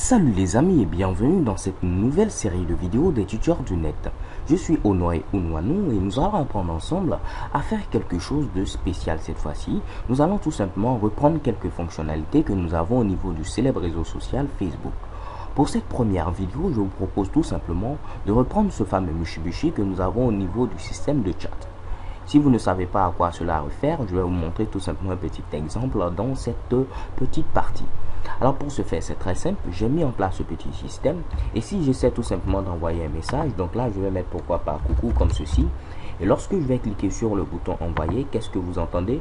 Salut les amis et bienvenue dans cette nouvelle série de vidéos des tuteurs du net. Je suis Honoré Ounouanou et nous allons apprendre ensemble à faire quelque chose de spécial cette fois-ci. Nous allons tout simplement reprendre quelques fonctionnalités que nous avons au niveau du célèbre réseau social Facebook. Pour cette première vidéo, je vous propose tout simplement de reprendre ce fameux Mushibushi que nous avons au niveau du système de chat. Si vous ne savez pas à quoi cela réfère, je vais vous montrer tout simplement un petit exemple dans cette petite partie. Alors pour ce faire, c'est très simple, j'ai mis en place ce petit système et si j'essaie tout simplement d'envoyer un message, donc là je vais mettre pourquoi pas coucou comme ceci et lorsque je vais cliquer sur le bouton envoyer, qu'est-ce que vous entendez?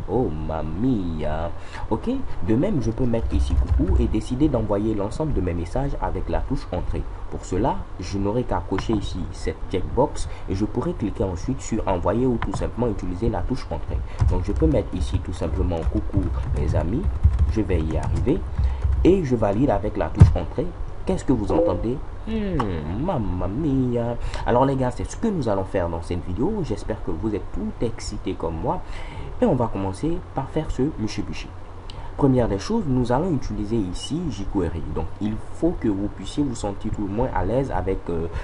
Oh mamia. Ok, de même je peux mettre ici coucou et décider d'envoyer l'ensemble de mes messages avec la touche entrée. Pour cela, je n'aurai qu'à cocher ici cette checkbox et je pourrai cliquer ensuite sur envoyer ou tout simplement utiliser la touche entrée. Donc je peux mettre ici tout simplement coucou mes amis, je vais y arriver et je valide avec la touche entrée. Qu'est-ce que vous entendez? Mamma mia. Alors les gars, c'est ce que nous allons faire dans cette vidéo. J'espère que vous êtes tout excités comme moi et on va commencer par faire ce Mushibushi. Première des choses, nous allons utiliser ici jQuery. Donc, il faut que vous puissiez vous sentir tout le moins à l'aise avec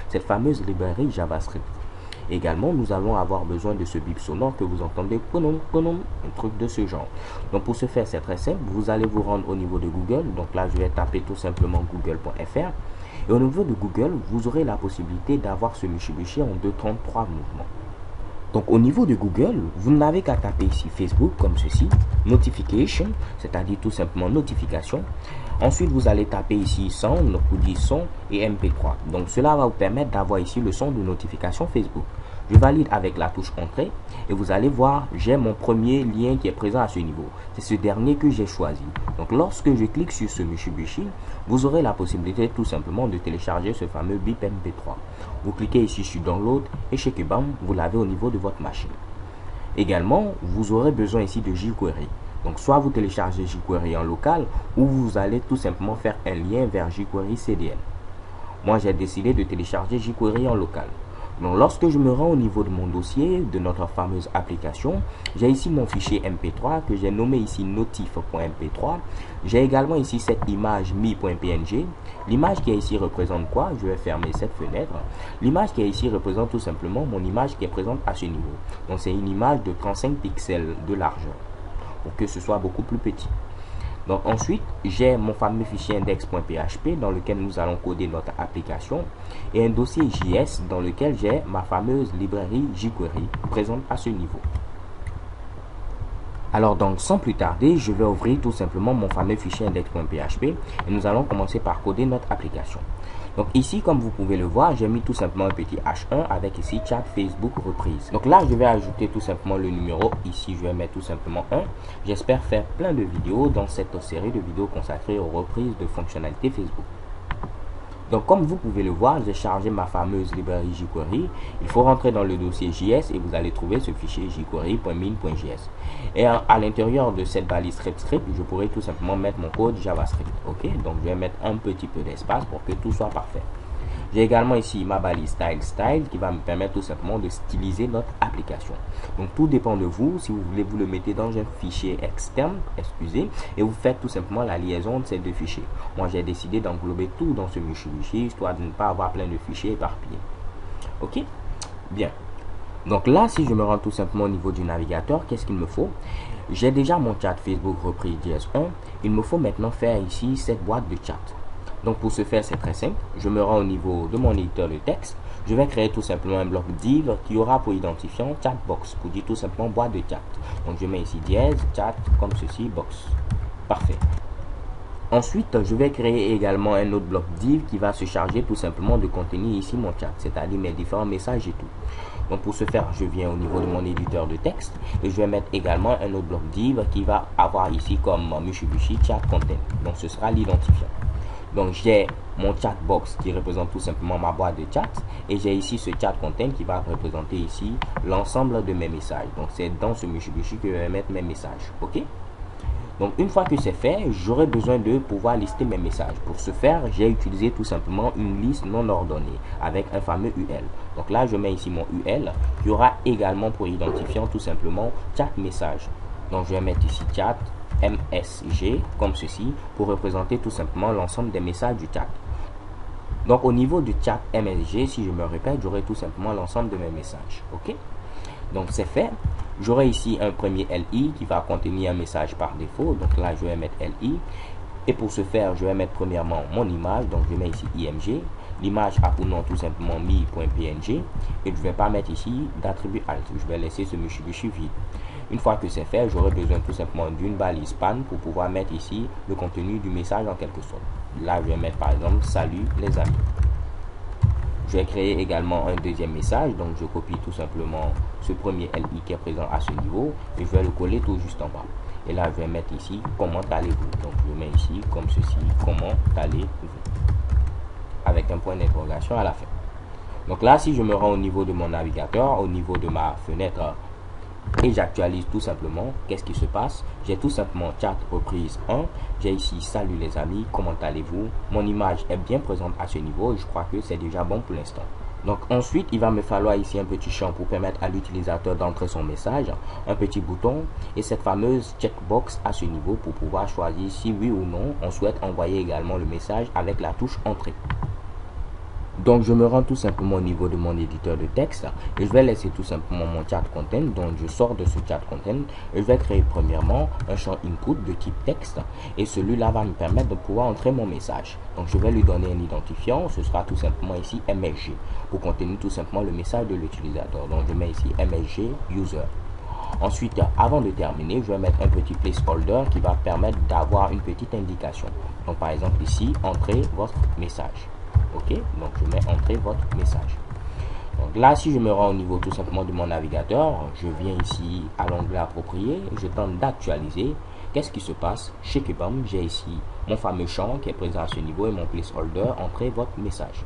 cette fameuse librairie JavaScript. Également, nous allons avoir besoin de ce bip sonore que vous entendez, un truc de ce genre. Donc, pour ce faire, c'est très simple. Vous allez vous rendre au niveau de Google. Donc là, je vais taper tout simplement google.fr. Et au niveau de Google, vous aurez la possibilité d'avoir ce Mushibushi en 233 mouvements. Donc au niveau de Google, vous n'avez qu'à taper ici Facebook comme ceci, notification, c'est-à-dire tout simplement notification. Ensuite, vous allez taper ici sound, ou dit son et MP3. Donc cela va vous permettre d'avoir ici le son de notification Facebook. Je valide avec la touche entrée et vous allez voir, j'ai mon premier lien qui est présent à ce niveau. C'est ce dernier que j'ai choisi. Donc lorsque je clique sur ce Mushibushi, vous aurez la possibilité tout simplement de télécharger ce fameux bip MP3. Vous cliquez ici sur download et chez Kebam, vous l'avez au niveau de votre machine. Également, vous aurez besoin ici de jQuery. Donc soit vous téléchargez jQuery en local ou vous allez tout simplement faire un lien vers jQuery CDN. Moi j'ai décidé de télécharger jQuery en local. Donc lorsque je me rends au niveau de mon dossier de notre fameuse application, j'ai ici mon fichier MP3 que j'ai nommé ici notif.mp3. J'ai également ici cette image mi.png. L'image qui est ici représente quoi? Je vais fermer cette fenêtre. L'image qui est ici représente tout simplement mon image qui est présente à ce niveau. Donc c'est une image de 35 pixels de largeur pour que ce soit beaucoup plus petit. Donc ensuite, j'ai mon fameux fichier index.php dans lequel nous allons coder notre application et un dossier JS dans lequel j'ai ma fameuse librairie jQuery présente à ce niveau. Alors donc sans plus tarder, je vais ouvrir tout simplement mon fameux fichier index.php et nous allons commencer par coder notre application. Donc ici, comme vous pouvez le voir, j'ai mis tout simplement un petit H1 avec ici chat Facebook reprise. Donc là, je vais ajouter tout simplement le numéro. Ici, je vais mettre tout simplement 1. J'espère faire plein de vidéos dans cette série de vidéos consacrées aux reprises de fonctionnalités Facebook. Donc comme vous pouvez le voir, j'ai chargé ma fameuse librairie jQuery. Il faut rentrer dans le dossier JS et vous allez trouver ce fichier jQuery.min.js. Et à l'intérieur de cette balise script, je pourrais tout simplement mettre mon code JavaScript. Ok, donc je vais mettre un petit peu d'espace pour que tout soit parfait. J'ai également ici ma balise style qui va me permettre tout simplement de styliser notre application. Donc tout dépend de vous. Si vous voulez, vous le mettez dans un fichier externe, excusez, et vous faites tout simplement la liaison de ces deux fichiers. Moi, j'ai décidé d'englober tout dans ce Mushibushi, histoire de ne pas avoir plein de fichiers éparpillés. Ok, bien. Donc là, si je me rends tout simplement au niveau du navigateur, qu'est-ce qu'il me faut? J'ai déjà mon chat Facebook repris JS1. Il me faut maintenant faire ici cette boîte de chat. Donc pour ce faire, c'est très simple. Je me rends au niveau de mon éditeur de texte. Je vais créer tout simplement un bloc div qui aura pour identifiant chatbox, pour dire tout simplement boîte de chat. Donc je mets ici dièse, chat, comme ceci, box. Parfait. Ensuite, je vais créer également un autre bloc div qui va se charger tout simplement de contenir ici mon chat, c'est-à-dire mes différents messages et tout. Donc pour ce faire, je viens au niveau de mon éditeur de texte et je vais mettre également un autre bloc div qui va avoir ici comme Mushibushi chat content. Donc ce sera l'identifiant. Donc j'ai mon chatbox qui représente tout simplement ma boîte de chat et j'ai ici ce chat content qui va représenter ici l'ensemble de mes messages. Donc c'est dans ce Mushibushi que je vais mettre mes messages. Ok? Donc une fois que c'est fait, j'aurai besoin de pouvoir lister mes messages. Pour ce faire, j'ai utilisé tout simplement une liste non ordonnée avec un fameux UL. Donc là, je mets ici mon UL qui aura également pour identifiant tout simplement chat message. Donc je vais mettre ici chat MSG comme ceci pour représenter tout simplement l'ensemble des messages du chat. Donc au niveau du chat MSG, si je me répète, j'aurai tout simplement l'ensemble de mes messages. Ok, donc c'est fait. J'aurai ici un premier LI qui va contenir un message par défaut. Donc là, je vais mettre LI. Et pour ce faire, je vais mettre premièrement mon image. Donc je mets ici IMG. L'image a pour nom tout simplement mi.png. Et je ne vais pas mettre ici d'attribut alt. Je vais laisser ce Mitsubishi vide. Une fois que c'est fait, j'aurai besoin tout simplement d'une balise span pour pouvoir mettre ici le contenu du message en quelque sorte. Là, je vais mettre par exemple salut les amis. Je vais créer également un deuxième message. Donc je copie tout simplement ce premier LI qui est présent à ce niveau et je vais le coller tout juste en bas. Et là, je vais mettre ici comment allez-vous. Donc je mets ici comme ceci, comment allez-vous, avec un point d'interrogation à la fin. Donc là, si je me rends au niveau de mon navigateur, au niveau de ma fenêtre, et j'actualise tout simplement, qu'est-ce qui se passe? J'ai tout simplement chat reprise 1, j'ai ici salut les amis, comment allez-vous? Mon image est bien présente à ce niveau et je crois que c'est déjà bon pour l'instant. Donc ensuite, il va me falloir ici un petit champ pour permettre à l'utilisateur d'entrer son message, un petit bouton et cette fameuse checkbox à ce niveau pour pouvoir choisir si oui ou non on souhaite envoyer également le message avec la touche entrée. Donc je me rends tout simplement au niveau de mon éditeur de texte et je vais laisser tout simplement mon chat content. Donc je sors de ce chat content et je vais créer premièrement un champ input de type texte et celui-là va me permettre de pouvoir entrer mon message. Donc je vais lui donner un identifiant, ce sera tout simplement ici MSG pour contenir tout simplement le message de l'utilisateur. Donc je mets ici MSG user. Ensuite, avant de terminer, je vais mettre un petit placeholder qui va permettre d'avoir une petite indication. Donc par exemple ici, entrez votre message. Ok, donc je mets entrer votre message. Donc là, si je me rends au niveau tout simplement de mon navigateur, je viens ici à l'onglet approprié, je tente d'actualiser. Qu'est-ce qui se passe? Chez Kebam, j'ai ici mon fameux champ qui est présent à ce niveau et mon placeholder, entrer votre message.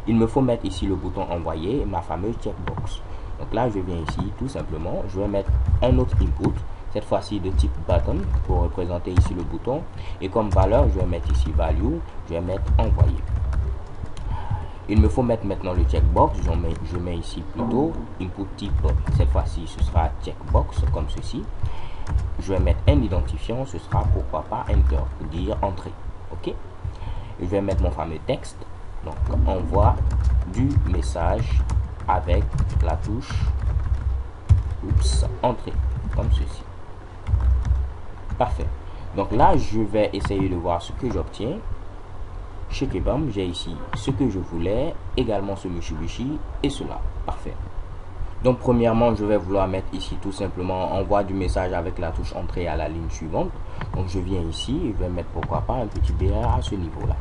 Il me faut mettre ici le bouton envoyer et ma fameuse checkbox. Donc là, je viens ici tout simplement, je vais mettre un autre input, cette fois-ci de type button pour représenter ici le bouton. Et comme valeur, je vais mettre ici value, je vais mettre envoyer. Il me faut mettre maintenant le checkbox. Je mets ici plutôt input type, cette fois-ci ce sera checkbox comme ceci. Je vais mettre un identifiant, ce sera pourquoi pas enter pour dire entrée. Ok, et je vais mettre mon fameux texte, donc envoi du message avec la touche entrée comme ceci. Parfait. Donc là je vais essayer de voir ce que j'obtiens. Chez Kebam, j'ai ici ce que je voulais, également ce Mitsubishi et cela. Parfait. Donc premièrement, je vais vouloir mettre ici tout simplement envoi du message avec la touche entrée à la ligne suivante. Donc je viens ici et je vais mettre pourquoi pas un petit BR à ce niveau-là.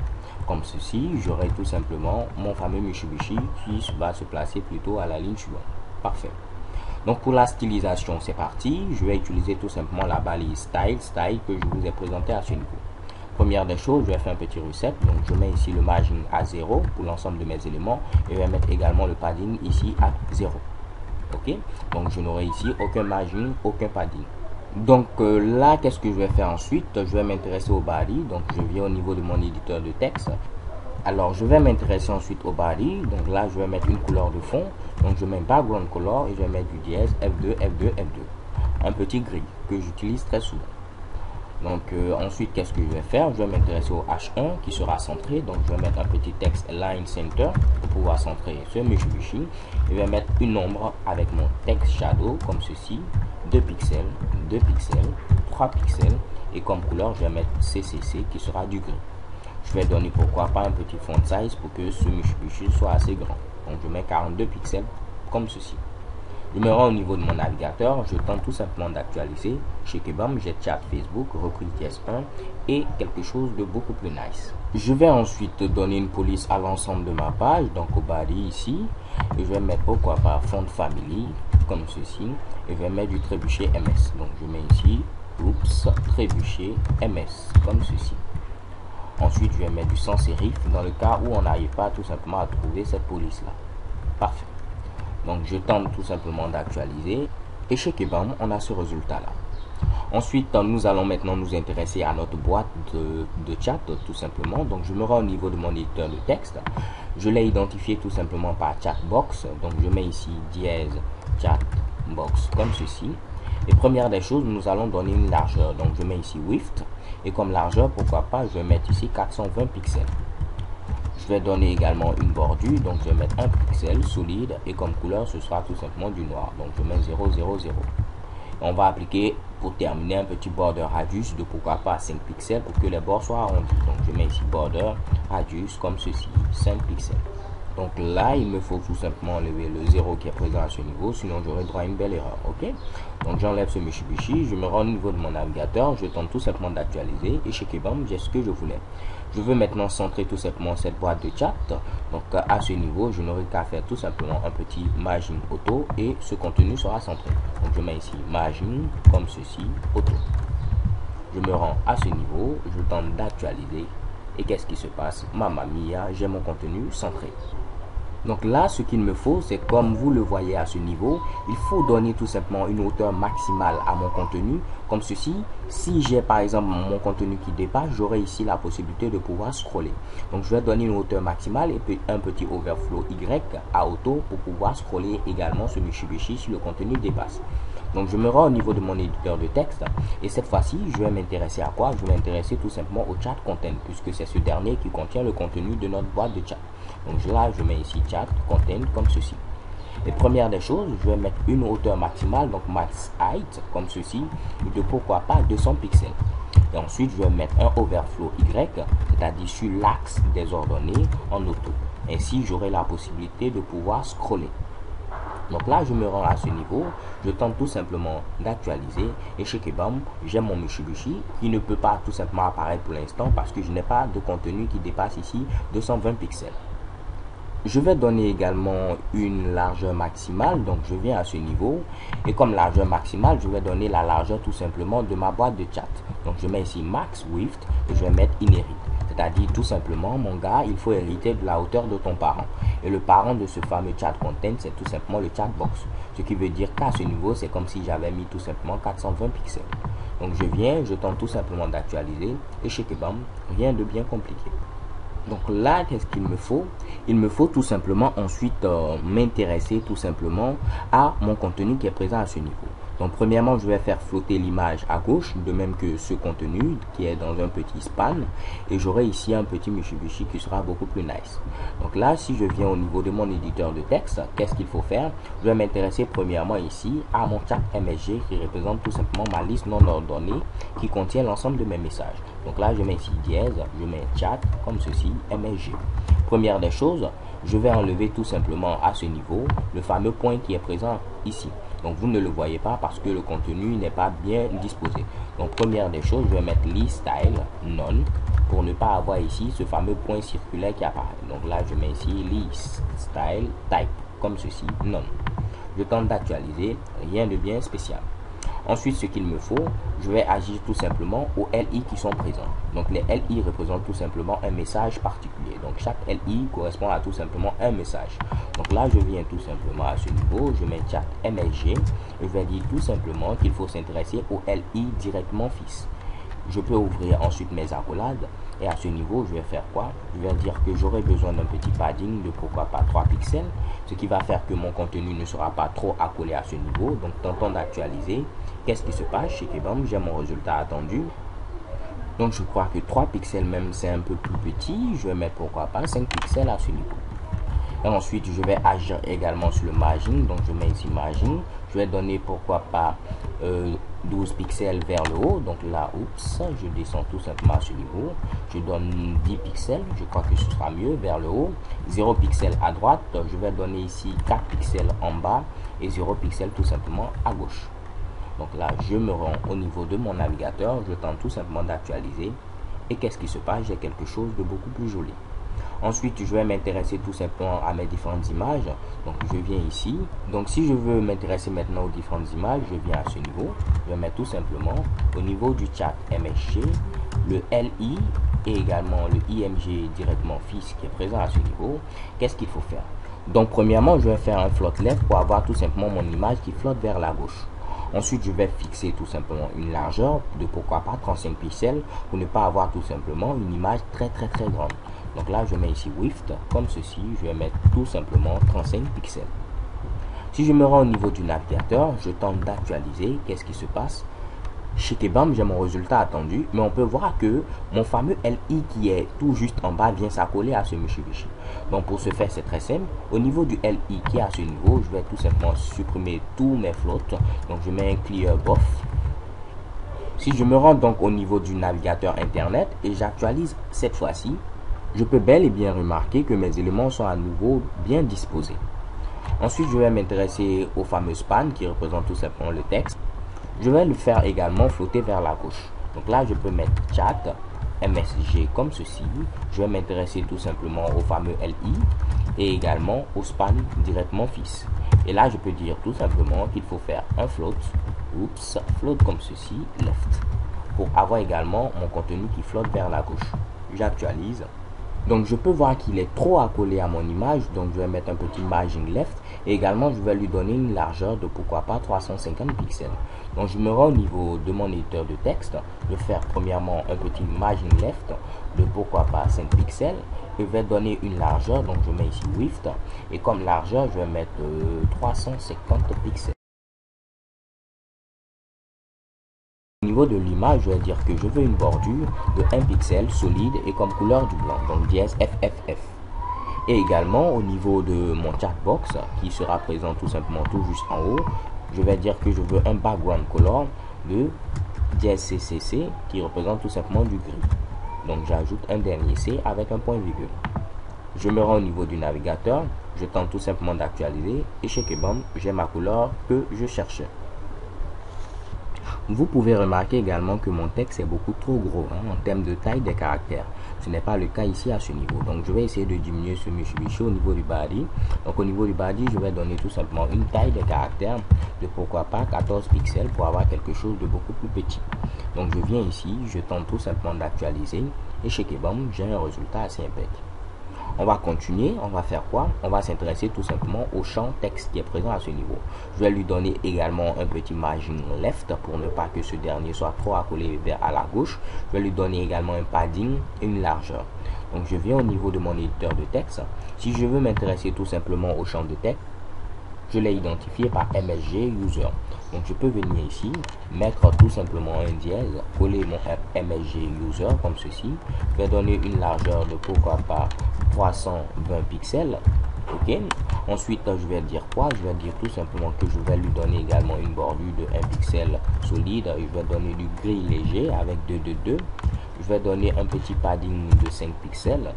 Comme ceci, j'aurai tout simplement mon fameux Mitsubishi qui va se placer plutôt à la ligne suivante. Parfait. Donc pour la stylisation, c'est parti. Je vais utiliser tout simplement la balise style que je vous ai présenté à ce niveau. Première des choses, je vais faire un petit reset. Donc je mets ici le margin à 0 pour l'ensemble de mes éléments et je vais mettre également le padding ici à 0. Ok, donc je n'aurai ici aucun margin, aucun padding. Donc là, qu'est-ce que je vais faire ensuite? Je vais m'intéresser au body. Donc je viens au niveau de mon éditeur de texte. Alors je vais m'intéresser ensuite au body. Donc là, je vais mettre une couleur de fond. Donc je mets background color et je vais mettre du dièse F2, F2, F2. Un petit gris que j'utilise très souvent. Donc ensuite, qu'est-ce que je vais faire? Je vais m'intéresser au H1 qui sera centré. Donc je vais mettre un petit texte line center pour pouvoir centrer ce Mitsubishi. Je vais mettre une ombre avec mon text shadow comme ceci. 2 pixels, 2 pixels, 3 pixels. Et comme couleur, je vais mettre CCC qui sera du gris. Je vais donner pourquoi pas un petit font size pour que ce Mitsubishi soit assez grand. Donc je mets 42 pixels comme ceci. Je me rends au niveau de mon navigateur, je tente tout simplement d'actualiser. Chez Kebam, j'ai chat Facebook, reprise TS1 et quelque chose de beaucoup plus nice. Je vais ensuite donner une police à l'ensemble de ma page, donc au body ici. Et je vais mettre pourquoi pas font family comme ceci. Et je vais mettre du trébuchet MS. Donc je mets ici, oups, trébuchet MS comme ceci. Ensuite, je vais mettre du sans sérif dans le cas où on n'arrive pas tout simplement à trouver cette police là. Parfait. Donc je tente tout simplement d'actualiser et chez Kebam on a ce résultat là. Ensuite nous allons maintenant nous intéresser à notre boîte de chat tout simplement. Donc je me rends au niveau de mon éditeur de texte. Je l'ai identifié tout simplement par chatbox. Donc je mets ici dièse chatbox comme ceci. Et première des choses, nous allons donner une largeur. Donc je mets ici width. Et comme largeur, pourquoi pas, je vais mettre ici 420 pixels. Je vais donner également une bordure. Donc je vais mettre un pixel solide. Et comme couleur, ce sera tout simplement du noir. Donc je mets 0, 0, 0. On va appliquer pour terminer un petit border radius de pourquoi pas 5 pixels pour que les bords soient arrondis. Donc je mets ici border radius comme ceci, 5 pixels. Donc là, il me faut tout simplement enlever le 0 qui est présent à ce niveau, sinon j'aurai droit à une belle erreur. Ok. Donc j'enlève ce Mitsubishi, je me rends au niveau de mon navigateur, je tente tout simplement d'actualiser et chez Kebam, j'ai ce que je voulais. Je veux maintenant centrer tout simplement cette boîte de chat. Donc à ce niveau, je n'aurai qu'à faire tout simplement un petit margin auto et ce contenu sera centré. Donc je mets ici margin comme ceci, auto. Je me rends à ce niveau, je tente d'actualiser et qu'est-ce qui se passe? Mamma mia, j'ai mon contenu centré. Donc là, ce qu'il me faut, c'est comme vous le voyez à ce niveau, il faut donner tout simplement une hauteur maximale à mon contenu, comme ceci. Si j'ai par exemple mon contenu qui dépasse, j'aurai ici la possibilité de pouvoir scroller. Donc je vais donner une hauteur maximale et puis un petit overflow Y à auto pour pouvoir scroller également ce Mitsubishi si le contenu dépasse. Donc je me rends au niveau de mon éditeur de texte et cette fois-ci, je vais m'intéresser à quoi? Je vais m'intéresser tout simplement au chat content puisque c'est ce dernier qui contient le contenu de notre boîte de chat. Donc là, je mets ici chat content comme ceci. Et première des choses, je vais mettre une hauteur maximale, donc max height comme ceci, de pourquoi pas 200 pixels. Et ensuite, je vais mettre un overflow Y, c'est-à-dire sur l'axe des ordonnées en auto. Ainsi, j'aurai la possibilité de pouvoir scroller. Donc là, je me rends à ce niveau, je tente tout simplement d'actualiser et chez Kebam, j'ai mon Mitsubishi qui ne peut pas tout simplement apparaître pour l'instant parce que je n'ai pas de contenu qui dépasse ici 220 pixels. Je vais donner également une largeur maximale, donc je viens à ce niveau et comme largeur maximale, je vais donner la largeur tout simplement de ma boîte de chat. Donc je mets ici max width et je vais mettre inherit. C'est-à-dire tout simplement, mon gars, il faut hériter de la hauteur de ton parent. Et le parent de ce fameux chat content, c'est tout simplement le chat box. Ce qui veut dire qu'à ce niveau, c'est comme si j'avais mis tout simplement 420 pixels. Donc je viens, je tente tout simplement d'actualiser et chez Kebam, rien de bien compliqué. Donc là, qu'est-ce qu'il me faut? Il me faut tout simplement ensuite m'intéresser tout simplement à mon contenu qui est présent à ce niveau. Donc premièrement, je vais faire flotter l'image à gauche, de même que ce contenu qui est dans un petit span. Et j'aurai ici un petit Mitsubishi qui sera beaucoup plus nice. Donc là, si je viens au niveau de mon éditeur de texte, qu'est-ce qu'il faut faire? Je vais m'intéresser premièrement ici à mon chat MSG qui représente tout simplement ma liste non ordonnée qui contient l'ensemble de mes messages. Donc là, je mets ici dièse, je mets chat comme ceci, MSG. Première des choses, je vais enlever tout simplement à ce niveau le fameux point qui est présent ici. Donc vous ne le voyez pas parce que le contenu n'est pas bien disposé. Donc première des choses, je vais mettre list style none pour ne pas avoir ici ce fameux point circulaire qui apparaît. Donc là, je mets ici list style type comme ceci, none. Je tente d'actualiser, rien de bien spécial. Ensuite, ce qu'il me faut, je vais agir tout simplement aux LI qui sont présents. Donc les LI représentent tout simplement un message particulier. Donc chaque LI correspond à tout simplement un message. Donc là, je viens tout simplement à ce niveau, je mets chat MSG et je vais dire tout simplement qu'il faut s'intéresser aux LI directement fils. Je peux ouvrir ensuite mes accolades et à ce niveau, je vais faire quoi? Je vais dire que j'aurai besoin d'un petit padding de pourquoi pas 3 pixels, ce qui va faire que mon contenu ne sera pas trop accolé à ce niveau. Donc tentons d'actualiser. Qu'est-ce qui se passe chez Kebam? J'ai mon résultat attendu. Donc je crois que 3 pixels même c'est un peu plus petit. Je vais mettre pourquoi pas 5 pixels à ce niveau. Et ensuite je vais agir également sur le margin. Donc je mets ici margin. Je vais donner pourquoi pas 12 pixels vers le haut. Donc là, oups, je descends tout simplement à ce niveau. Je donne 10 pixels. Je crois que ce sera mieux vers le haut. 0 pixels à droite. Je vais donner ici 4 pixels en bas et 0 pixels tout simplement à gauche. Donc là, je me rends au niveau de mon navigateur, je tente tout simplement d'actualiser. Et qu'est-ce qui se passe? J'ai quelque chose de beaucoup plus joli. Ensuite, je vais m'intéresser tout simplement à mes différentes images. Donc, je viens ici. Donc, si je veux m'intéresser maintenant aux différentes images, je viens à ce niveau. Je vais mettre tout simplement au niveau du chat MSG, le LI et également le IMG directement fils qui est présent à ce niveau. Qu'est-ce qu'il faut faire? Donc, premièrement, je vais faire un float left pour avoir tout simplement mon image qui flotte vers la gauche. Ensuite, je vais fixer tout simplement une largeur de pourquoi pas 35 pixels pour ne pas avoir tout simplement une image très grande. Donc là, je mets ici width comme ceci. Je vais mettre tout simplement 35 pixels. Si je me rends au niveau du navigateur, je tente d'actualiser. Qu'est-ce qui se passe? Chez Kebam, j'ai mon résultat attendu, mais on peut voir que mon fameux LI qui est tout juste en bas vient s'accoler à ce Mitsubishi. Donc pour ce faire, c'est très simple. Au niveau du LI qui est à ce niveau, je vais tout simplement supprimer tous mes flottes. Donc je mets un clear bof. Si je me rends donc au niveau du navigateur internet et j'actualise cette fois-ci, je peux bel et bien remarquer que mes éléments sont à nouveau bien disposés. Ensuite, je vais m'intéresser au fameux span qui représente tout simplement le texte. Je vais le faire également flotter vers la gauche. Donc là, je peux mettre chat, MSG comme ceci. Je vais m'intéresser tout simplement au fameux LI et également au span directement fixe. Et là, je peux dire tout simplement qu'il faut faire un float, float comme ceci, left, pour avoir également mon contenu qui flotte vers la gauche. J'actualise. Donc je peux voir qu'il est trop accolé à mon image, donc je vais mettre un petit margin left et également je vais lui donner une largeur de pourquoi pas 350 pixels. Donc je me rends au niveau de mon éditeur de texte, je vais faire premièrement un petit margin left de pourquoi pas 5 pixels et je vais donner une largeur, donc je mets ici width et comme largeur je vais mettre 350 pixels. Au niveau de l'image, je vais dire que je veux une bordure de 1 pixel solide et comme couleur du blanc, donc dièse FFF. Et également au niveau de mon chatbox qui sera présent tout simplement tout juste en haut, je vais dire que je veux un background color de dièse CCC qui représente tout simplement du gris. Donc j'ajoute un dernier C avec un point virgule. Je me rends au niveau du navigateur, je tente tout simplement d'actualiser et chez Kebam, j'ai ma couleur que je cherchais. Vous pouvez remarquer également que mon texte est beaucoup trop gros en termes de taille des caractères. Ce n'est pas le cas ici à ce niveau. Donc je vais essayer de diminuer ce Mitsubishi au niveau du body. Donc au niveau du body, je vais donner tout simplement une taille de caractère de pourquoi pas 14 pixels pour avoir quelque chose de beaucoup plus petit. Donc je viens ici, je tente tout simplement d'actualiser et chez Kebam, j'ai un résultat assez impeccable. On va continuer, on va faire quoi? On va s'intéresser tout simplement au champ texte qui est présent à ce niveau. Je vais lui donner également un petit margin left pour ne pas que ce dernier soit trop accolé vers à la gauche. Je vais lui donner également un padding et une largeur. Donc je viens au niveau de mon éditeur de texte. Si je veux m'intéresser tout simplement au champ de texte, je l'ai identifié par MSG user. Donc je peux venir ici, mettre tout simplement un dièse, coller mon MSG user comme ceci. Je vais donner une largeur de pourquoi pas 320 pixels. Ok. Ensuite, je vais dire quoi? Je vais dire tout simplement que je vais lui donner également une bordure de 1 pixel solide. Je vais donner du gris léger avec 222. Je vais donner un petit padding de 5 pixels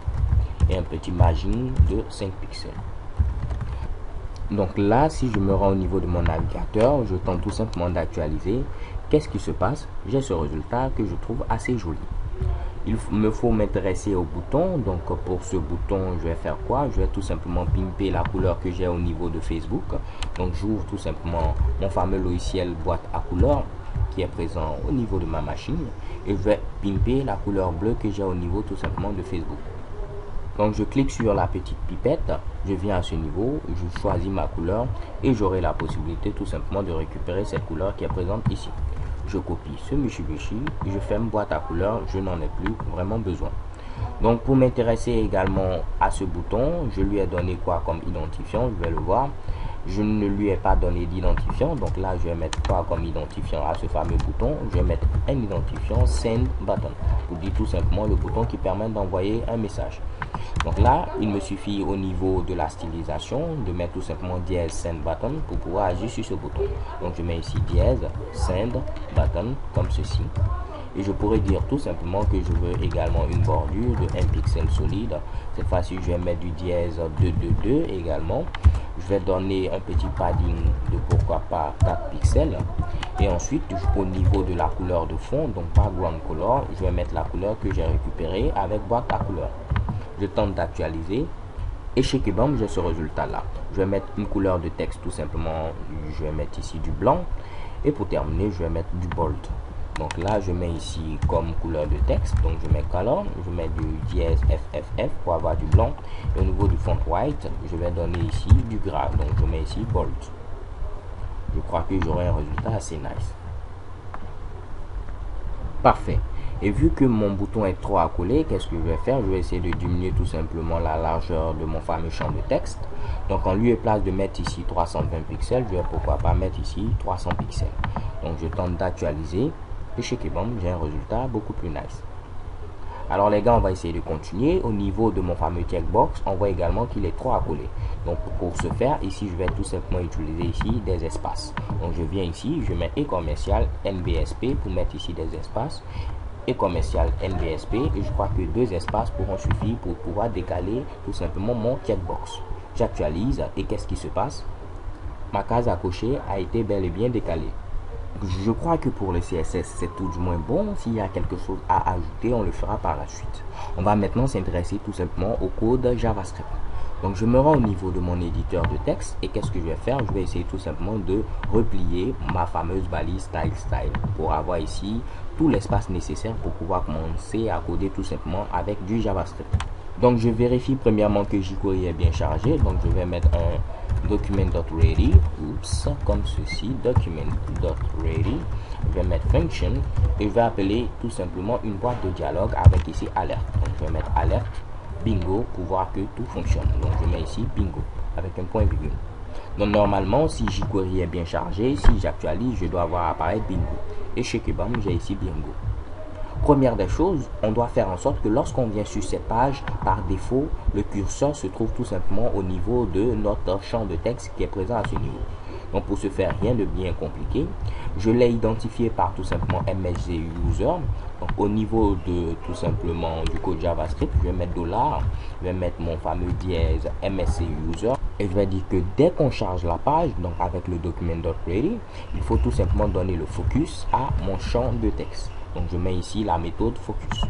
et un petit margin de 5 pixels. Donc là, si je me rends au niveau de mon navigateur, je tente tout simplement d'actualiser. Qu'est-ce qui se passe? J'ai ce résultat que je trouve assez joli. Il me faut m'intéresser au bouton. Donc pour ce bouton, je vais faire quoi? Je vais tout simplement pimper la couleur que j'ai au niveau de Facebook. Donc j'ouvre tout simplement mon fameux logiciel boîte à couleurs qui est présent au niveau de ma machine. Et je vais pimper la couleur bleue que j'ai au niveau tout simplement de Facebook. Donc je clique sur la petite pipette, je viens à ce niveau, je choisis ma couleur et j'aurai la possibilité tout simplement de récupérer cette couleur qui est présente ici. Je copie ce Mitsubishi, je ferme boîte à couleurs, je n'en ai plus vraiment besoin. Donc pour m'intéresser également à ce bouton, je lui ai donné quoi comme identifiant, je vais le voir. Je ne lui ai pas donné d'identifiant, donc là je vais mettre quoi comme identifiant à ce fameux bouton? Je vais mettre un identifiant send button pour dire tout simplement le bouton qui permet d'envoyer un message. Donc là, il me suffit au niveau de la stylisation de mettre tout simplement dièse send button pour pouvoir agir sur ce bouton. Donc je mets ici dièse send button comme ceci. Et je pourrais dire tout simplement que je veux également une bordure de 1 pixel solide. Cette fois-ci, je vais mettre du dièse 222 également. Je vais donner un petit padding de pourquoi pas 4 pixels. Et ensuite, au niveau de la couleur de fond, donc background color, je vais mettre la couleur que j'ai récupérée avec boîte à couleurs. Je tente d'actualiser. Et chez Kebam, j'ai ce résultat là. Je vais mettre une couleur de texte tout simplement. Je vais mettre ici du blanc. Et pour terminer, je vais mettre du bold. Donc là, je mets ici comme couleur de texte. Donc je mets color, je mets du dièse FFF pour avoir du blanc. Et au niveau du font white, je vais donner ici du gras. Donc je mets ici bold. Je crois que j'aurai un résultat assez nice. Parfait. Et vu que mon bouton est trop accolé, qu'est-ce que je vais faire? Je vais essayer de diminuer tout simplement la largeur de mon fameux champ de texte. Donc en lieu et place de mettre ici 320 pixels, je vais pourquoi pas mettre ici 300 pixels. Donc je tente d'actualiser et chez Kebam, j'ai un résultat beaucoup plus nice. Alors les gars, on va essayer de continuer. Au niveau de mon fameux checkbox, on voit également qu'il est trop accolé. Donc pour ce faire, ici je vais tout simplement utiliser ici des espaces. Donc je viens ici, je mets et commercial NBSP pour mettre ici des espaces. Et commercial NBSP, et je crois que 2 espaces pourront suffire pour pouvoir décaler tout simplement mon checkbox. J'actualise et qu'est-ce qui se passe? Ma case à cocher a été bel et bien décalée. Je crois que pour le CSS, c'est tout du moins bon. S'il y a quelque chose à ajouter, on le fera par la suite. On va maintenant s'intéresser tout simplement au code JavaScript. Donc je me rends au niveau de mon éditeur de texte et qu'est-ce que je vais faire? Je vais essayer tout simplement de replier ma fameuse balise style pour avoir ici tout l'espace nécessaire pour pouvoir commencer à coder tout simplement avec du JavaScript. Donc je vérifie premièrement que jQuery est bien chargé. Donc je vais mettre un document.ready, comme ceci, document.ready. Je vais mettre function et je vais appeler tout simplement une boîte de dialogue avec ici alerte. Donc je vais mettre alerte bingo pour voir que tout fonctionne. Donc je mets ici bingo avec un point virgule. Donc normalement, si jQuery est bien chargé, si j'actualise, je dois voir apparaître bingo. Et chez Kebam, j'ai ici bingo. Première des choses, on doit faire en sorte que lorsqu'on vient sur cette page, par défaut, le curseur se trouve tout simplement au niveau de notre champ de texte qui est présent à ce niveau. Donc pour ce faire, rien de bien compliqué. Je l'ai identifié par tout simplement MSG user. Donc au niveau de tout simplement du code JavaScript, je vais mettre $, je vais mettre mon fameux dièse MSC user. Et je vais dire que dès qu'on charge la page, donc avec le document.ready, il faut tout simplement donner le focus à mon champ de texte. Donc je mets ici la méthode focus.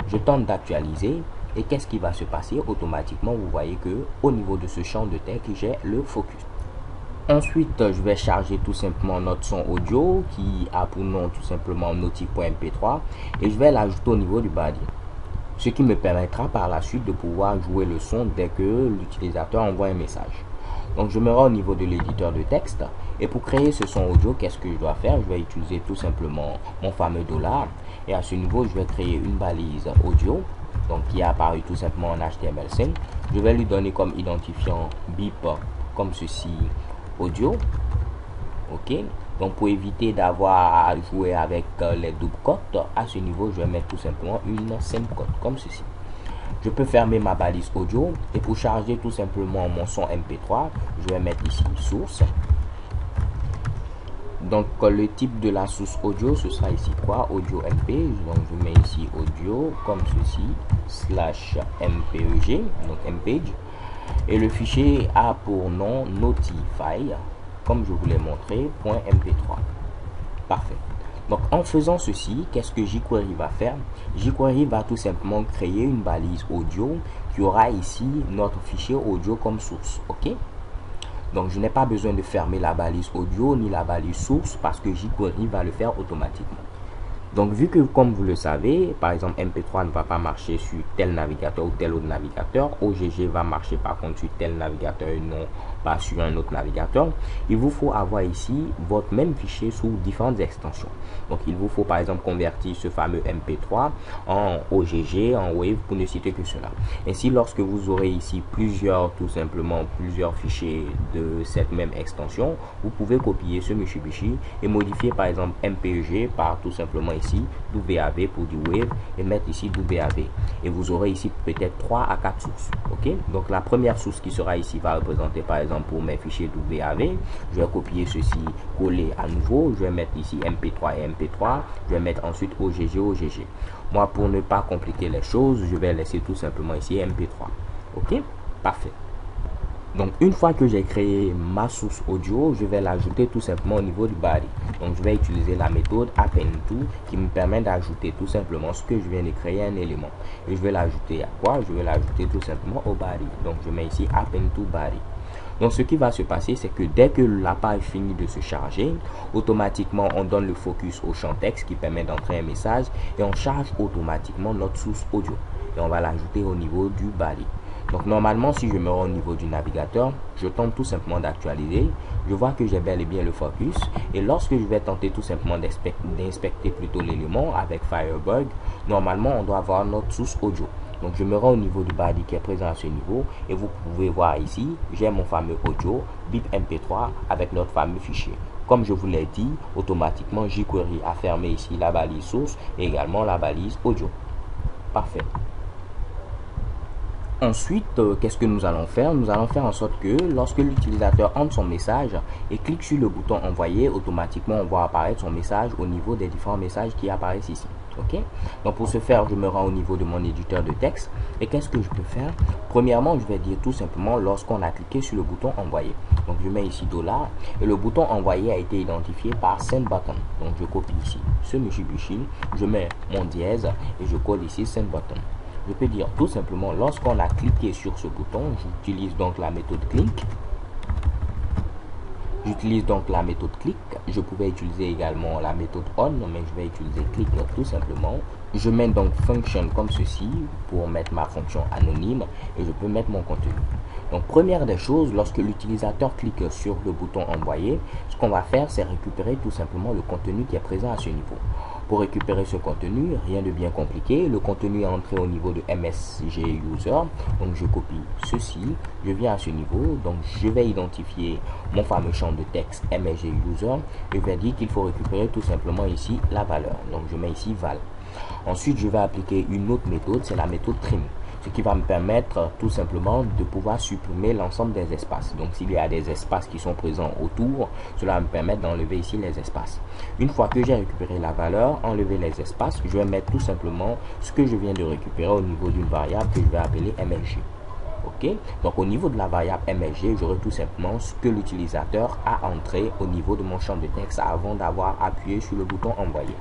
Je tente d'actualiser et qu'est-ce qui va se passer? Automatiquement, vous voyez que au niveau de ce champ de texte, j'ai le focus. Ensuite, je vais charger tout simplement notre son audio qui a pour nom tout simplement notif.mp3 et je vais l'ajouter au niveau du body. Ce qui me permettra par la suite de pouvoir jouer le son dès que l'utilisateur envoie un message. Donc je me rends au niveau de l'éditeur de texte et pour créer ce son audio, qu'est-ce que je dois faire? Je vais utiliser tout simplement mon fameux $, et à ce niveau, je vais créer une balise audio, donc qui est apparu tout simplement en HTML5. Je vais lui donner comme identifiant bip comme ceci audio. Ok, donc pour éviter d'avoir à jouer avec les double cotes, à ce niveau, je vais mettre tout simplement une semicote comme ceci. Je peux fermer ma balise audio et pour charger tout simplement mon son MP3, je vais mettre ici source. Donc le type de la source audio, ce sera ici quoi? Audio MPEG. Donc je mets ici audio comme ceci /mpeg, donc MPEG. Et le fichier a pour nom notify, comme je vous l'ai montré, .mp3. Parfait. Donc en faisant ceci, qu'est-ce que jQuery va faire? jQuery va tout simplement créer une balise audio qui aura ici notre fichier audio comme source. Ok? Donc je n'ai pas besoin de fermer la balise audio ni la balise source parce que jQuery va le faire automatiquement. Donc vu que comme vous le savez, par exemple MP3 ne va pas marcher sur tel navigateur ou tel autre navigateur, OGG va marcher par contre sur tel navigateur et non pas sur un autre navigateur, il vous faut avoir ici votre même fichier sous différentes extensions. Donc il vous faut par exemple convertir ce fameux MP3 en OGG, en Wave pour ne citer que cela. Ainsi lorsque vous aurez ici tout simplement plusieurs fichiers de cette même extension, vous pouvez copier ce Mitsubishi et modifier par exemple MPEG par tout simplement ici WAV pour du Wave et mettre ici WAV et vous aurez ici peut-être 3 à 4 sources. Ok, donc la première source qui sera ici va représenter par exemple pour mes fichiers WAV. Je vais copier ceci, coller à nouveau, je vais mettre ici MP3 et MP3, je vais mettre ensuite OGG. Moi pour ne pas compliquer les choses, je vais laisser tout simplement ici MP3. Ok, parfait. Donc une fois que j'ai créé ma source audio, je vais l'ajouter tout simplement au niveau du body. Donc je vais utiliser la méthode append_to qui me permet d'ajouter tout simplement ce que je viens de créer un élément. Et je vais l'ajouter à quoi? Je vais l'ajouter tout simplement au body. Donc je mets ici append_to body. Donc ce qui va se passer, c'est que dès que la page finit de se charger, automatiquement on donne le focus au champ texte qui permet d'entrer un message et on charge automatiquement notre source audio. Et on va l'ajouter au niveau du body. Donc normalement, si je me rends au niveau du navigateur, je tente tout simplement d'actualiser. Je vois que j'ai bel et bien le focus. Et lorsque je vais tenter tout simplement d'inspecter plutôt l'élément avec Firebug, normalement on doit avoir notre source audio. Donc je me rends au niveau du body qui est présent à ce niveau. Et vous pouvez voir ici, j'ai mon fameux audio BIP MP3 avec notre fameux fichier. Comme je vous l'ai dit, automatiquement jQuery a fermé ici la balise source et également la balise audio. Parfait. Ensuite, qu'est-ce que nous allons faire? Nous allons faire en sorte que lorsque l'utilisateur entre son message et clique sur le bouton envoyer, automatiquement on voit apparaître son message au niveau des différents messages qui apparaissent ici. Ok? Donc pour ce faire, je me rends au niveau de mon éditeur de texte. Et qu'est-ce que je peux faire? Premièrement, je vais dire tout simplement lorsqu'on a cliqué sur le bouton envoyer. Donc je mets ici $, et le bouton envoyer a été identifié par send button. Donc je copie ici ce Mitsubishi, je mets mon dièse et je colle ici send button. Je peux dire tout simplement lorsqu'on a cliqué sur ce bouton, j'utilise donc la méthode click. J'utilise donc la méthode click. Je pouvais utiliser également la méthode on, mais je vais utiliser click tout simplement. Je mets donc function comme ceci pour mettre ma fonction anonyme et je peux mettre mon contenu. Donc première des choses, lorsque l'utilisateur clique sur le bouton envoyer, ce qu'on va faire c'est récupérer tout simplement le contenu qui est présent à ce niveau. Pour récupérer ce contenu, rien de bien compliqué, le contenu est entré au niveau de MSG User, donc je copie ceci, je viens à ce niveau, donc je vais identifier mon fameux champ de texte MSG User, je vais dire qu'il faut récupérer tout simplement ici la valeur, donc je mets ici val. Ensuite, je vais appliquer une autre méthode, c'est la méthode trim. Ce qui va me permettre tout simplement de pouvoir supprimer l'ensemble des espaces. Donc s'il y a des espaces qui sont présents autour, cela va me permettre d'enlever ici les espaces. Une fois que j'ai récupéré la valeur, enlever les espaces, je vais mettre tout simplement ce que je viens de récupérer au niveau d'une variable que je vais appeler MSG. Ok, donc au niveau de la variable MSG, j'aurai tout simplement ce que l'utilisateur a entré au niveau de mon champ de texte avant d'avoir appuyé sur le bouton envoyer.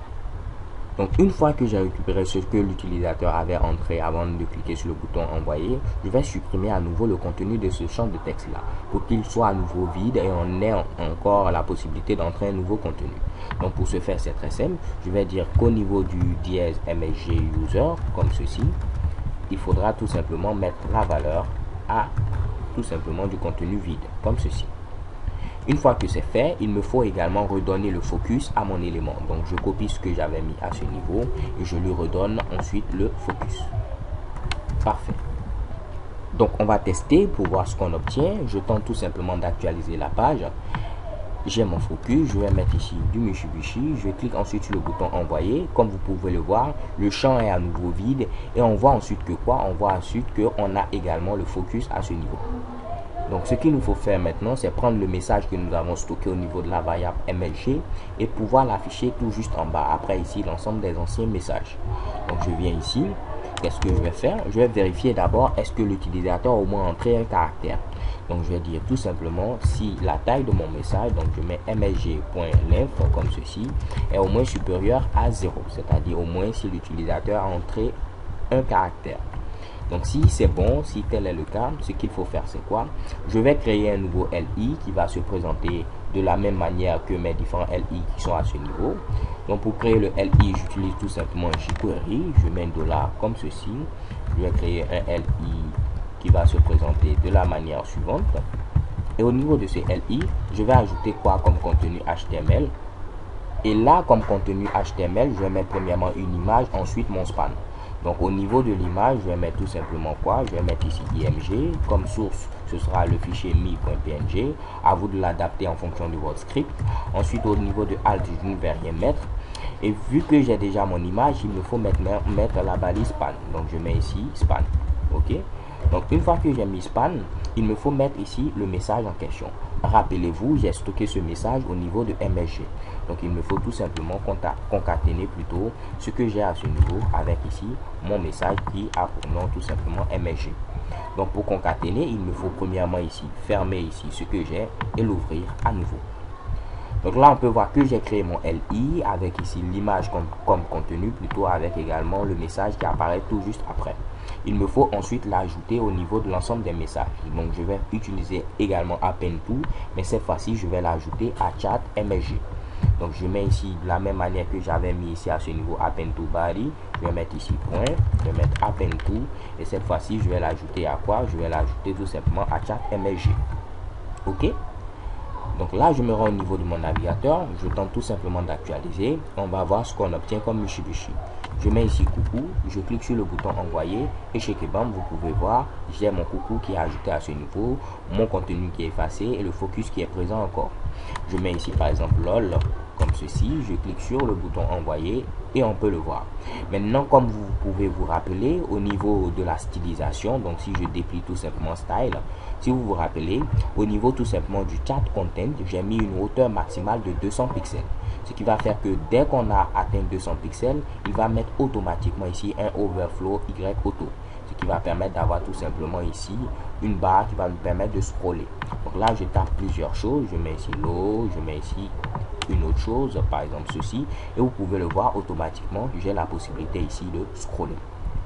Donc une fois que j'ai récupéré ce que l'utilisateur avait entré avant de cliquer sur le bouton envoyer, je vais supprimer à nouveau le contenu de ce champ de texte là pour qu'il soit à nouveau vide et on ait encore la possibilité d'entrer un nouveau contenu. Donc pour ce faire c'est très simple, je vais dire qu'au niveau du dièse MSG user comme ceci, il faudra tout simplement mettre la valeur à tout simplement du contenu vide comme ceci. Une fois que c'est fait, il me faut également redonner le focus à mon élément. Donc je copie ce que j'avais mis à ce niveau et je lui redonne ensuite le focus. Parfait. Donc on va tester pour voir ce qu'on obtient. Je tente tout simplement d'actualiser la page. J'ai mon focus, je vais mettre ici du Mitsubishi, je clique ensuite sur le bouton envoyer. Comme vous pouvez le voir, le champ est à nouveau vide et on voit ensuite que quoi? On voit ensuite qu'on a également le focus à ce niveau. Donc ce qu'il nous faut faire maintenant, c'est prendre le message que nous avons stocké au niveau de la variable MLG et pouvoir l'afficher tout juste en bas. Après ici, l'ensemble des anciens messages. Donc je viens ici. Qu'est-ce que je vais faire? Je vais vérifier d'abord est-ce que l'utilisateur a au moins entré un caractère. Donc je vais dire tout simplement si la taille de mon message, donc je mets mlg.length comme ceci, est au moins supérieure à 0. C'est-à-dire au moins si l'utilisateur a entré un caractère. Donc si c'est bon, si tel est le cas, ce qu'il faut faire c'est quoi? Je vais créer un nouveau LI qui va se présenter de la même manière que mes différents LI qui sont à ce niveau. Donc pour créer le LI, j'utilise tout simplement jQuery. Je mets $, comme ceci. Je vais créer un LI qui va se présenter de la manière suivante. Et au niveau de ce LI, je vais ajouter quoi comme contenu HTML. Et là, comme contenu HTML, je vais mettre premièrement une image, ensuite mon span. Donc au niveau de l'image, je vais mettre tout simplement quoi? Je vais mettre ici img. Comme source, ce sera le fichier mi.png. À vous de l'adapter en fonction de votre script. Ensuite, au niveau de alt, je ne vais rien mettre. Et vu que j'ai déjà mon image, il me faut maintenant mettre la balise span. Donc je mets ici span. Ok? Donc une fois que j'ai mis span, il me faut mettre ici le message en question. Rappelez-vous, j'ai stocké ce message au niveau de MSG. Donc il me faut tout simplement concaténer plutôt ce que j'ai à ce niveau avec ici mon message qui a pour nom tout simplement MSG. Donc pour concaténer, il me faut premièrement ici fermer ici ce que j'ai et l'ouvrir à nouveau. Donc là on peut voir que j'ai créé mon LI avec ici l'image comme contenu, plutôt avec également le message qui apparaît tout juste après. Il me faut ensuite l'ajouter au niveau de l'ensemble des messages. Donc je vais utiliser également append to, mais cette fois-ci je vais l'ajouter à chat MSG. Donc je mets ici de la même manière que j'avais mis ici à ce niveau append to body. Je vais mettre ici point, je vais mettre append to, et cette fois-ci je vais l'ajouter à quoi? Je vais l'ajouter tout simplement à chat msg. Ok, donc là je me rends au niveau de mon navigateur, je tente tout simplement d'actualiser. On va voir ce qu'on obtient comme Mitsubishi. Je mets ici coucou, je clique sur le bouton envoyer et chez Kebam, vous pouvez voir, j'ai mon coucou qui est ajouté à ce niveau, mon contenu qui est effacé et le focus qui est présent encore. Je mets ici par exemple lol comme ceci, je clique sur le bouton envoyer et on peut le voir. Maintenant, comme vous pouvez vous rappeler au niveau de la stylisation, donc si je déplie tout simplement style, si vous vous rappelez, au niveau tout simplement du chat content, j'ai mis une hauteur maximale de 200 pixels. Ce qui va faire que dès qu'on a atteint 200 pixels, il va mettre automatiquement ici un overflow Y auto. Ce qui va permettre d'avoir tout simplement ici une barre qui va nous permettre de scroller. Donc là, je tape plusieurs choses. Je mets ici l'eau, je mets ici une autre chose, par exemple ceci. Et vous pouvez le voir automatiquement. J'ai la possibilité ici de scroller.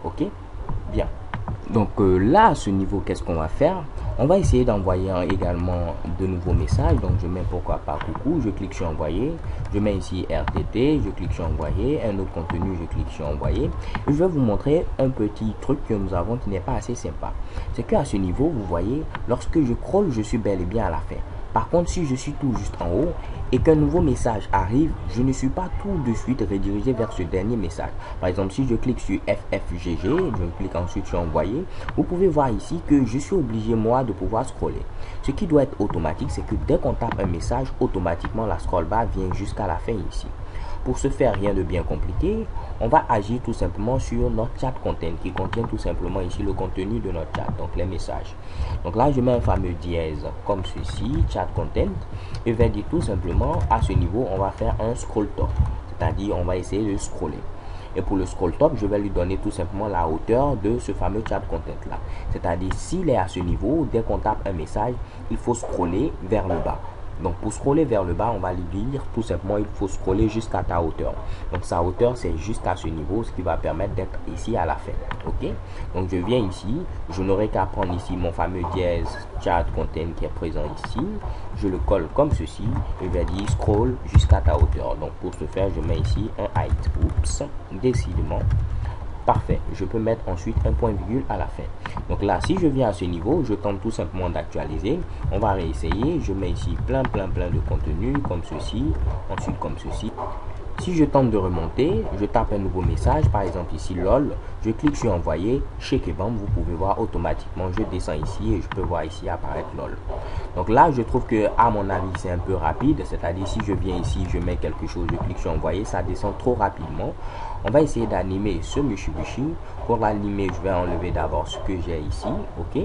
Ok? Bien. Donc là, à ce niveau, qu'est-ce qu'on va faire? On va essayer d'envoyer également de nouveaux messages. Donc je mets pourquoi pas coucou, je clique sur envoyer, je mets ici RTT, je clique sur envoyer, un autre contenu, je clique sur envoyer. Et je vais vous montrer un petit truc que nous avons qui n'est pas assez sympa. C'est qu'à ce niveau, vous voyez, lorsque je scrolle, je suis bel et bien à la fin. Par contre, si je suis tout juste en haut et qu'un nouveau message arrive, je ne suis pas tout de suite redirigé vers ce dernier message. Par exemple, si je clique sur FFGG, je clique ensuite sur envoyer, vous pouvez voir ici que je suis obligé moi de pouvoir scroller. Ce qui doit être automatique, c'est que dès qu'on tape un message, automatiquement la scroll bar vient jusqu'à la fin ici. Pour ce faire, rien de bien compliqué, on va agir tout simplement sur notre chat content qui contient tout simplement ici le contenu de notre chat, donc les messages. Donc là, je mets un fameux dièse comme ceci, chat content, et je vais dire tout simplement à ce niveau, on va faire un scroll top, c'est-à-dire on va essayer de scroller. Et pour le scroll top, je vais lui donner tout simplement la hauteur de ce fameux chat content là. C'est-à-dire s'il est à ce niveau, dès qu'on tape un message, il faut scroller vers le bas. Donc pour scroller vers le bas, on va lui dire tout simplement il faut scroller jusqu'à ta hauteur. Donc sa hauteur c'est jusqu'à ce niveau, ce qui va permettre d'être ici à la fin. Ok, donc je viens ici, je n'aurai qu'à prendre ici mon fameux dièse chat content qui est présent ici, je le colle comme ceci et je vais dire scroll jusqu'à ta hauteur. Donc pour ce faire, je mets ici un height. Oups, décidément. Parfait, je peux mettre ensuite un point virgule à la fin. Donc là, si je viens à ce niveau, je tente tout simplement d'actualiser. On va réessayer. Je mets ici plein de contenu comme ceci, ensuite comme ceci. Si je tente de remonter, je tape un nouveau message, par exemple ici lol, je clique sur envoyer, chez Kebam, vous pouvez voir automatiquement, je descends ici et je peux voir ici apparaître lol. Donc là, je trouve que à mon avis, c'est un peu rapide, c'est-à-dire si je viens ici, je mets quelque chose, je clique sur envoyer, ça descend trop rapidement. On va essayer d'animer ce Mitsubishi. Pour l'animer, je vais enlever d'abord ce que j'ai ici, ok.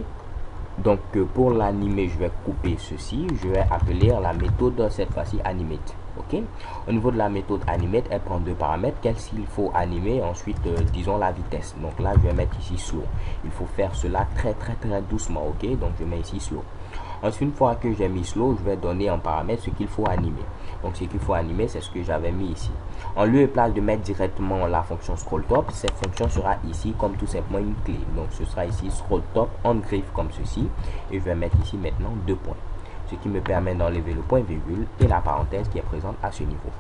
Donc pour l'animer, je vais couper ceci, je vais appeler la méthode cette fois-ci animate. Ok, au niveau de la méthode animate, elle prend deux paramètres. Qu'est-ce qu'il faut animer? Ensuite, disons la vitesse. Donc là, je vais mettre ici slow. Il faut faire cela très doucement. Ok, donc je mets ici slow. Ensuite, une fois que j'ai mis slow, je vais donner en paramètre ce qu'il faut animer. Donc ce qu'il faut animer, c'est ce que j'avais mis ici. En lieu et place de mettre directement la fonction scroll top, cette fonction sera ici comme tout simplement une clé. Donc ce sera ici scroll top en griffe comme ceci. Et je vais mettre ici maintenant 2 points. Ce qui me permet d'enlever le point virgule et la parenthèse qui est présente à ce niveau.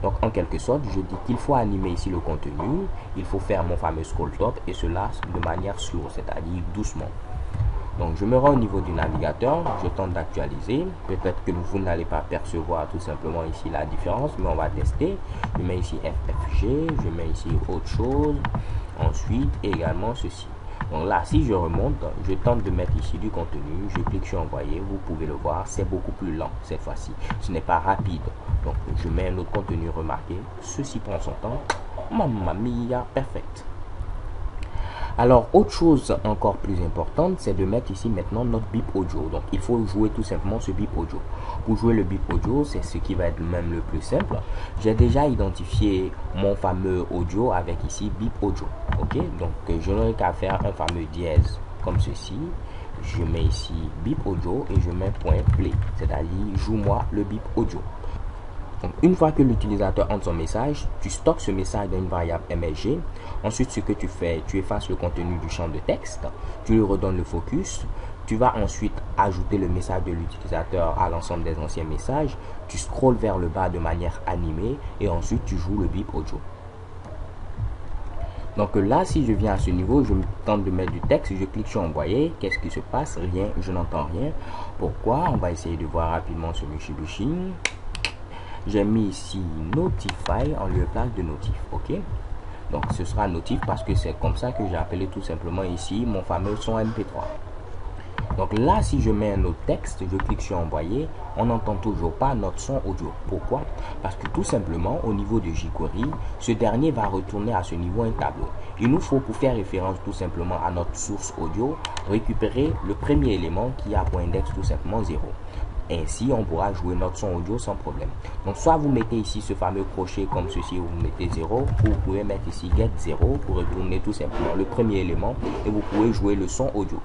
Donc en quelque sorte, je dis qu'il faut animer ici le contenu, il faut faire mon fameux scroll top et cela de manière slow, c'est-à-dire doucement. Donc je me rends au niveau du navigateur, je tente d'actualiser, peut-être que vous n'allez pas percevoir tout simplement ici la différence, mais on va tester. Je mets ici FFG, je mets ici autre chose, ensuite également ceci. Donc là, si je remonte, je tente de mettre ici du contenu, je clique sur envoyer, vous pouvez le voir, c'est beaucoup plus lent cette fois-ci, ce n'est pas rapide. Donc je mets un autre contenu remarqué, ceci prend son temps, mamma mia, perfect. Alors autre chose encore plus importante, c'est de mettre ici maintenant notre bip audio. Donc il faut jouer tout simplement ce bip audio. Pour jouer le bip audio, c'est ce qui va être même le plus simple. J'ai déjà identifié mon fameux audio avec ici bip audio. Ok, donc je n'aurai qu'à faire un fameux dièse comme ceci. Je mets ici bip audio et je mets point play, c'est-à-dire joue-moi le bip audio. Donc, une fois que l'utilisateur entre son message, tu stockes ce message dans une variable MSG. Ensuite, ce que tu fais, tu effaces le contenu du champ de texte, tu lui redonnes le focus, Tu vas ensuite ajouter le message de l'utilisateur à l'ensemble des anciens messages. Tu scrolles vers le bas de manière animée et ensuite tu joues le bip audio. Donc là, si je viens à ce niveau, je me tente de mettre du texte, je clique sur envoyer. Qu'est-ce qui se passe? Rien, je n'entends rien. Pourquoi? On va essayer de voir rapidement sur Mitsubishi. J'ai mis ici Notify en lieu et place de Notif. Ok? Donc ce sera Notif parce que c'est comme ça que j'ai appelé tout simplement ici mon fameux son MP3. Donc là, si je mets un autre texte, je clique sur envoyer, on n'entend toujours pas notre son audio. Pourquoi? Parce que tout simplement, au niveau de jQuery, ce dernier va retourner à ce niveau un tableau. Il nous faut, pour faire référence tout simplement à notre source audio, récupérer le premier élément qui a pour index tout simplement 0. Ainsi, on pourra jouer notre son audio sans problème. Donc, soit vous mettez ici ce fameux crochet comme ceci, où vous mettez 0, ou vous pouvez mettre ici get 0 pour retourner tout simplement le premier élément et vous pouvez jouer le son audio.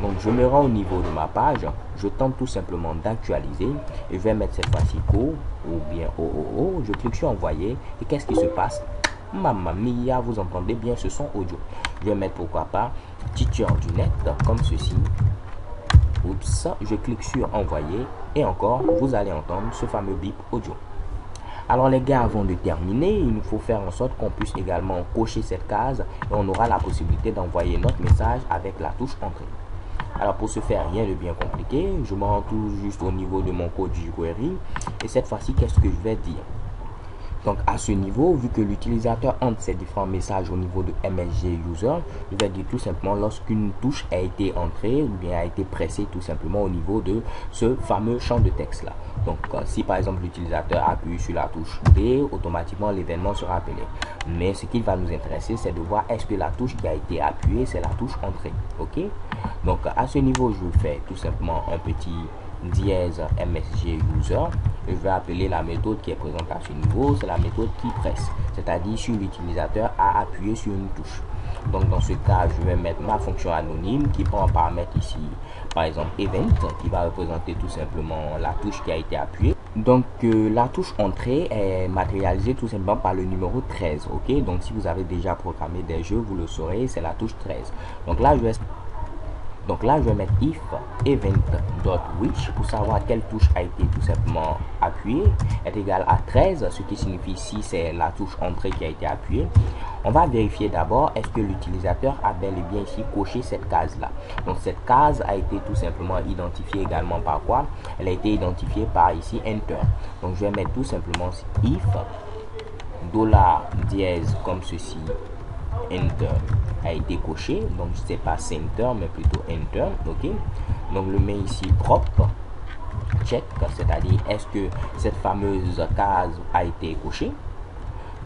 Donc, je me rends au niveau de ma page, je tente tout simplement d'actualiser et je vais mettre cette fois-ci go ou bien OOO. Je clique sur envoyer et qu'est-ce qui se passe? Mamma mia, vous entendez bien ce son audio. Je vais mettre pourquoi pas Teacher du net comme ceci. Oups, je clique sur envoyer et encore vous allez entendre ce fameux bip audio. Alors les gars, avant de terminer, il nous faut faire en sorte qu'on puisse également cocher cette case et on aura la possibilité d'envoyer notre message avec la touche entrée. Alors pour ce faire, rien de bien compliqué, je me rends tout juste au niveau de mon code jQuery et cette fois-ci, qu'est-ce que je vais dire? Donc à ce niveau, vu que l'utilisateur entre ces différents messages au niveau de MSG User, il va dire tout simplement lorsqu'une touche a été entrée ou bien a été pressée tout simplement au niveau de ce fameux champ de texte là. Donc si par exemple l'utilisateur appuie sur la touche D, automatiquement l'événement sera appelé. Mais ce qui va nous intéresser, c'est de voir est-ce que la touche qui a été appuyée, c'est la touche entrée. Ok? Donc à ce niveau, je fais tout simplement un petit dièse MSG User. Je vais appeler la méthode qui est présente à ce niveau, c'est la méthode qui presse, c'est-à-dire si l'utilisateur a appuyé sur une touche. Donc dans ce cas, je vais mettre ma fonction anonyme qui prend en paramètre ici, par exemple event, qui va représenter tout simplement la touche qui a été appuyée. Donc la touche entrée est matérialisée tout simplement par le numéro 13. Ok, donc si vous avez déjà programmé des jeux, vous le saurez, c'est la touche 13. Donc là, je vais mettre if event.which pour savoir quelle touche a été tout simplement appuyée est égal à 13, ce qui signifie ici c'est la touche entrée qui a été appuyée. On va vérifier d'abord est-ce que l'utilisateur a bel et bien ici coché cette case là. Donc cette case a été tout simplement identifiée également par quoi? Elle a été identifiée par ici enter. Donc je vais mettre tout simplement if $dièse comme ceci enter a été coché, donc c'est pas center mais plutôt enter. Ok, donc le met ici propre check, c'est-à-dire est-ce que cette fameuse case a été cochée.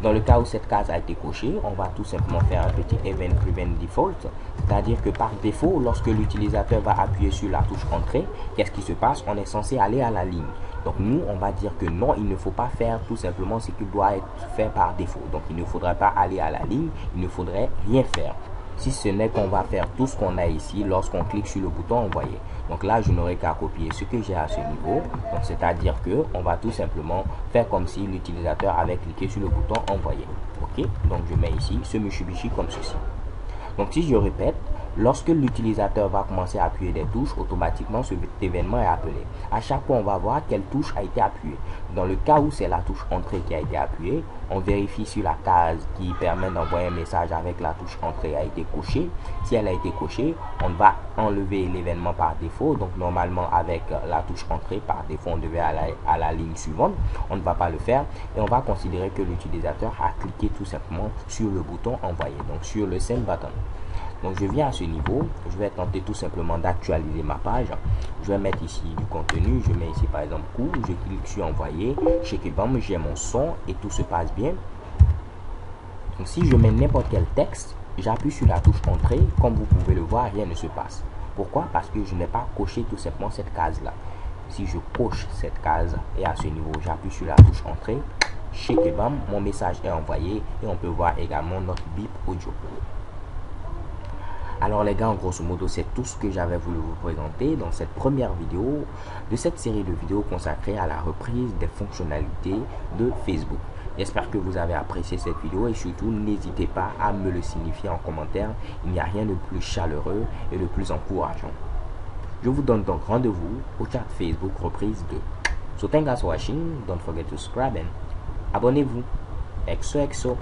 Dans le cas où cette case a été cochée, on va tout simplement faire un petit event prevent default, c'est-à-dire que par défaut, lorsque l'utilisateur va appuyer sur la touche entrée, qu'est-ce qui se passe? On est censé aller à la ligne. Donc nous, on va dire que non, il ne faut pas faire tout simplement ce qui doit être fait par défaut. Donc il ne faudrait pas aller à la ligne, il ne faudrait rien faire. Si ce n'est qu'on va faire tout ce qu'on a ici lorsqu'on clique sur le bouton envoyer. Donc là, je n'aurai qu'à copier ce que j'ai à ce niveau. Donc c'est-à-dire que on va tout simplement faire comme si l'utilisateur avait cliqué sur le bouton envoyer. Ok, donc je mets ici ce Mitsubishi comme ceci. Donc si je répète, lorsque l'utilisateur va commencer à appuyer des touches, automatiquement cet événement est appelé. À chaque fois, on va voir quelle touche a été appuyée. Dans le cas où c'est la touche entrée qui a été appuyée, on vérifie si la case qui permet d'envoyer un message avec la touche entrée a été cochée. Si elle a été cochée, on va enlever l'événement par défaut. Donc normalement avec la touche entrée, par défaut, on devait aller à la ligne suivante. On ne va pas le faire et on va considérer que l'utilisateur a cliqué tout simplement sur le bouton envoyer, donc sur le send button. Donc je viens à ce niveau, je vais tenter tout simplement d'actualiser ma page. Je vais mettre ici du contenu, je mets ici par exemple cours, je clique sur envoyer, chez Kebam, j'ai mon son et tout se passe bien. Donc si je mets n'importe quel texte, j'appuie sur la touche entrée, comme vous pouvez le voir, rien ne se passe. Pourquoi? Parce que je n'ai pas coché tout simplement cette case là. Si je coche cette case et à ce niveau j'appuie sur la touche entrée, chez Kebam, mon message est envoyé et on peut voir également notre bip audio. Alors les gars, en grosso modo, c'est tout ce que j'avais voulu vous présenter dans cette première vidéo de cette série de vidéos consacrée à la reprise des fonctionnalités de Facebook. J'espère que vous avez apprécié cette vidéo et surtout n'hésitez pas à me le signifier en commentaire. Il n'y a rien de plus chaleureux et de plus encourageant. Je vous donne donc rendez-vous au chat Facebook reprise de. So thanks for watching. Don't forget to subscribe and abonnez-vous. XOXO.